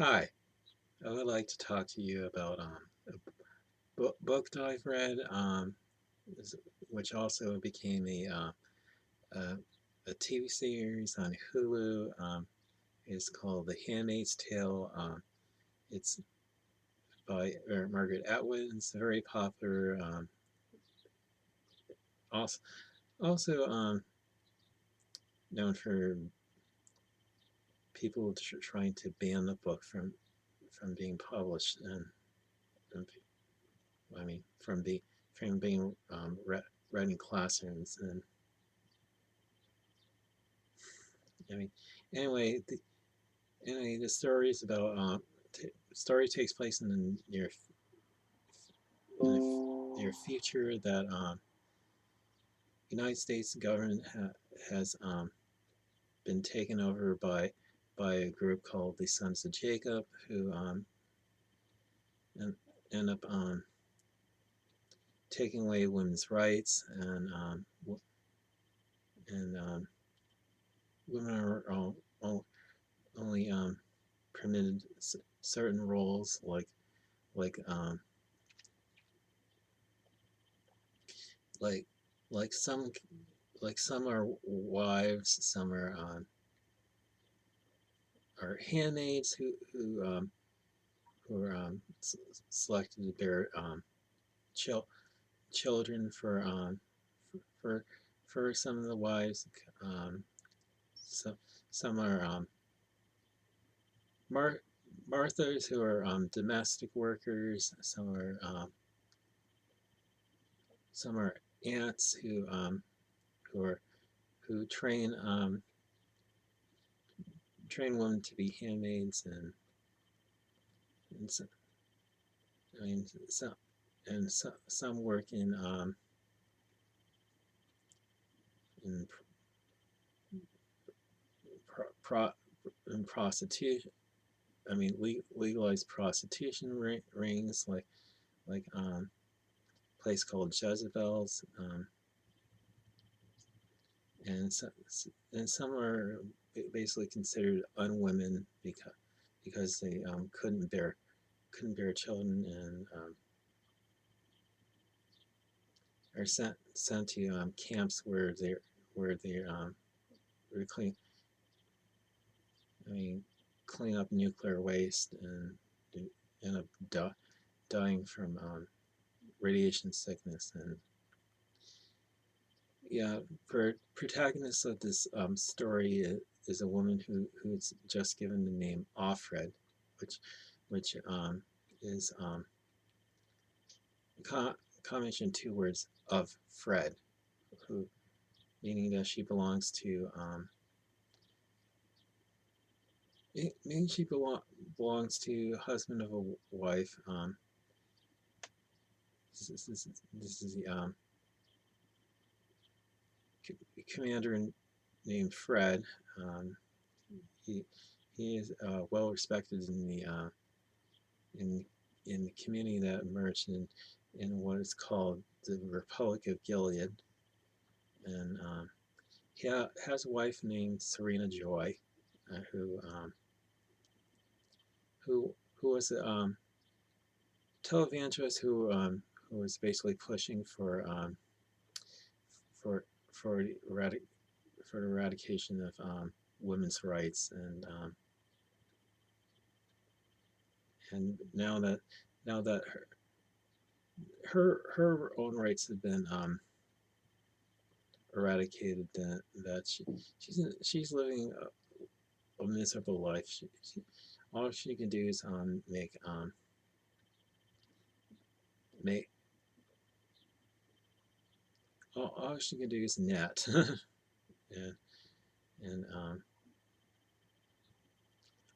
Hi, I would like to talk to you about a book that I've read, which also became a, a TV series on Hulu. It's called The Handmaid's Tale. It's by Margaret Atwood. It's very popular. Also, also known for people trying to ban the book from being published and I mean from being read in classrooms and I mean, anyway, the story is about story takes place in the near future that United States government has been taken over by a group called the Sons of Jacob, who en- end up taking away women's rights and women are only permitted certain roles like um, like like some are wives, some are handmaids who are selected to bear chil- children for for some of the wives. So some are Mar- Marthas who are domestic workers. Some are aunts who are who train women to be handmaids and so, I mean some work in pro, pro, in prostitution. I mean legalized prostitution rings like a place called Jezebel's, and some are basically considered unwomen because they couldn't bear children and are sent to camps where they where clean I mean clean up nuclear waste and end up dying from radiation sickness. And yeah, protagonist of this story is a woman who's just given the name Offred, which which is a combination of two words of Fred, who meaning that she belongs to meaning she belongs to husband of a wife. This is the commander named Fred. Um, he he is well respected in in the community that emerged in what is called the Republic of Gilead, and he has a wife named Serena Joy, who was a televangelist who was basically pushing for for for eradication of women's rights, and now that her own rights have been eradicated, that she's living a miserable life. All she can do is make all she can do is net, and and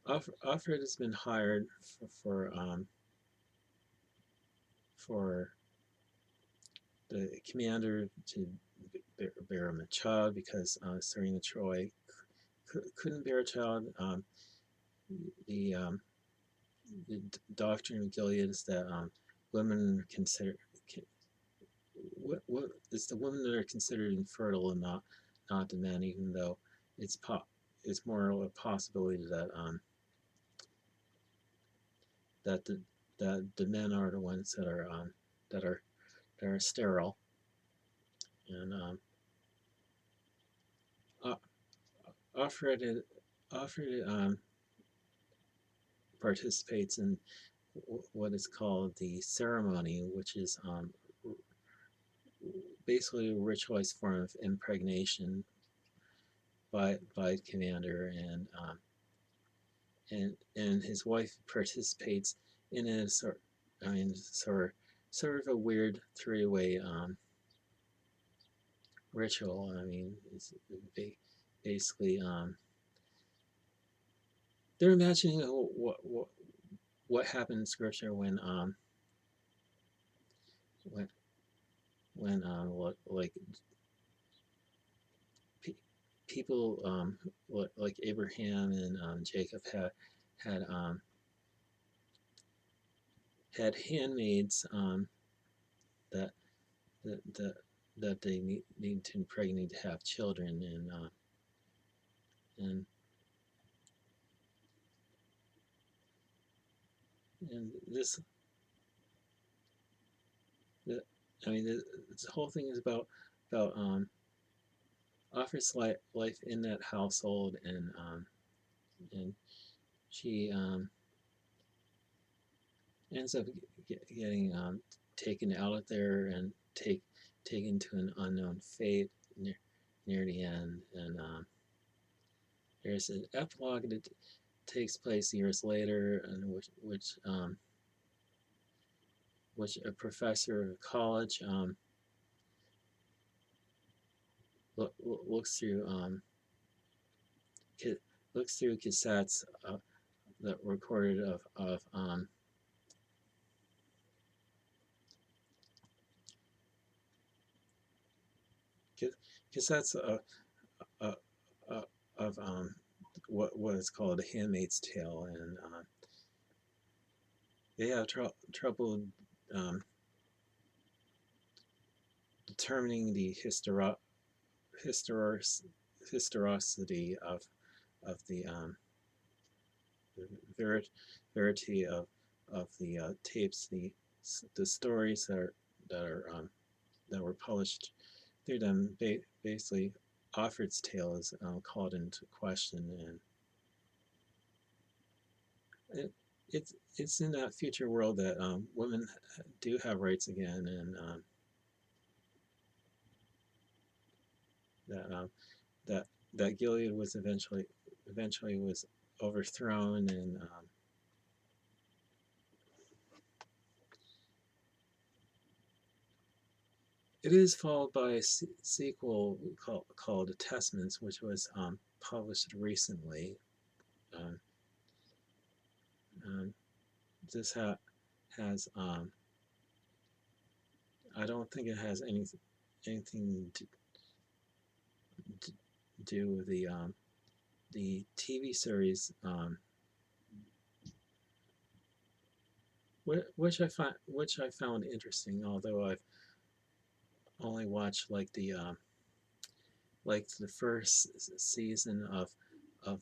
Alfred has been hired for the commander to bear him a child because Serena Troy couldn't bear a child. The the doctrine of Gilead is that women are considered what it's the women that are considered infertile and not the men, even though it's it's more of a possibility that that the men are the ones that are that are sterile, and uh, Alfred Alfred participates in what is called the ceremony, which is basically a ritualized form of impregnation by commander, and his wife participates in a sort I mean sort of a weird three-way ritual. I mean, it's basically they're imagining what happened in scripture when like pe- people like Abraham and Jacob had had handmaids that that that they need to impregnate to have children, and and the, I mean this whole thing is about offers life in that household, and she ends up getting taken out of there and taken to an unknown fate near the end, and there's an epilogue that takes place years later, and which a professor of college looks through looks through cassettes that recorded of cassettes uh, uh, of what is called a Handmaid's Tale, and they have trouble um, determining the historicity of the verity of the tapes, the stories that are that were published through them. Basically, Alfred's tale is called into question, and it's in that future world that women do have rights again, and that that that Gilead was eventually was overthrown, and it is followed by a sequel called The Testaments, which was published recently. Um, um, this has I don't think it has anything to do with the TV series, which I found interesting. Although I've only watched like the first season of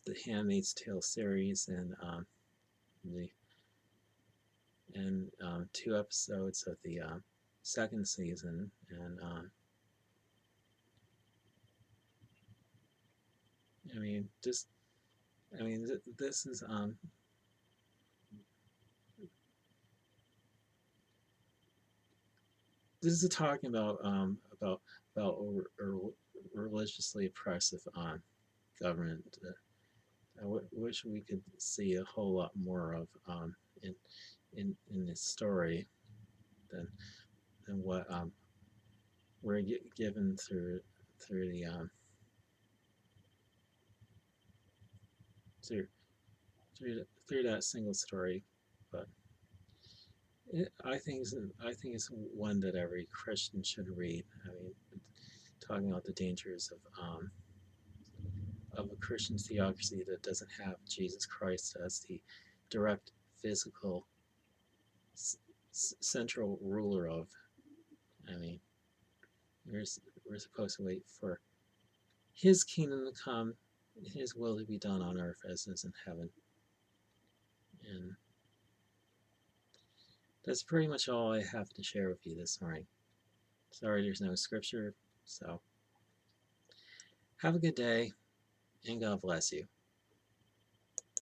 the Handmaid's Tale series, the and 2 episodes of the second season, and I mean this I mean this is this is talking about religiously oppressive government. Wish we could see a whole lot more of in in this story than what we're given through the through through that single story. But I think it's one that every Christian should read. I mean, talking about the dangers of a Christian theocracy that doesn't have Jesus Christ as the direct physical central ruler of. I mean, we're, we're supposed to wait for His kingdom to come, His will to be done on earth as it is in heaven. And that's pretty much all I have to share with you this morning. Sorry there's no scripture, so have a good day and God bless you.